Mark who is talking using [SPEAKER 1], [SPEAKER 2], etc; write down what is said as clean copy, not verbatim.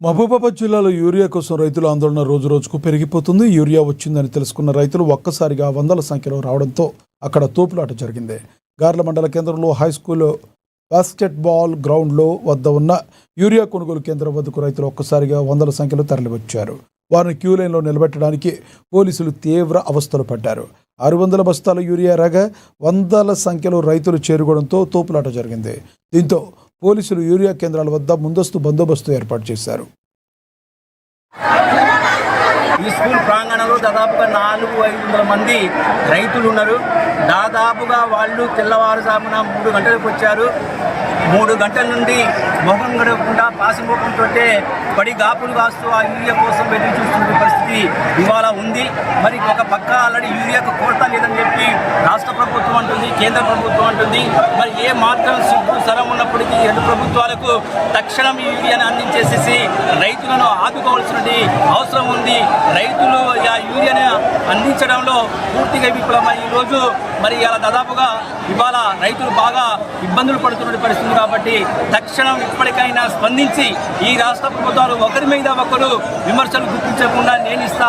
[SPEAKER 1] మహబూబాబాద్ జిల్లాలో యూరియా కోసం రైతుల ఆందోళన రోజురోజుకు పెరిగిపోతుంది. యూరియా వచ్చిందని తెలుసుకున్న రైతులు ఒక్కసారిగా వందల సంఖ్యలో రావడంతో అక్కడ తోపులాట జరిగింది. గార్ల మండల కేంద్రంలో హైస్కూల్ బాస్కెట్బాల్ గ్రౌండ్లో వద్ద ఉన్న యూరియా కొనుగోలు కేంద్రం వద్దకు రైతులు ఒక్కసారిగా వందల సంఖ్యలో తరలివచ్చారు. వారిని క్యూ లైన్లో నిలబెట్టడానికి పోలీసులు తీవ్ర అవస్థలు పడ్డారు. 600 బస్తాల యూరియా రాగా వందల సంఖ్యలో రైతులు చేరుకోవడంతో తోపులాట జరిగింది. దీంతో పోలీసులు యూరియా కేంద్రాల వద్ద ముందస్తు బందోబస్తు ఏర్పాటు చేశారు.
[SPEAKER 2] ఈ స్కూల్ ప్రాంగణంలో దాదాపుగా 400-500 మంది రైతులు ఉన్నారు. దాదాపుగా వాళ్ళు తెల్లవారుజామున 3 గంటలకు వచ్చారు. 3 గంటల నుండి మొహం గడవకుండా పాసిమోకంతో పడి గాపులు కాస్తూ ఆ యూరియా కోసం ఎదురు చూస్తున్న పరిస్థితి ఇవాళ ఉంది. మరి ఒక పక్క ఆల్రెడీ యూరియాకు కొరత లేదని చెప్పి రాష్ట్ర ప్రభుత్వం అంటుంది, కేంద్ర ప్రభుత్వం అంటుంది. మరి ఏ మాత్రం సిగ్గు సరం ఉన్నప్పటికీ రెండు ప్రభుత్వాలకు తక్షణం ఈ యూరియాను అందించేసేసి రైతులను ఆదుకోవాల్సిన అవసరం ఉంది. రైతులు ఆ యూరియాను అందించడంలో పూర్తిగా విఫలమై ఈరోజు మరి ఇలా దాదాపుగా ఇవాళ రైతులు బాగా ఇబ్బందులు పడుతున్న పరిస్థితి. కాబట్టి తక్షణం ఇప్పటికైనా స్పందించి ఈ రాష్ట్ర ప్రభుత్వాలు ఒకరి మీద ఒకరు విమర్శలు గుర్తించకుండా నేను ఇస్తా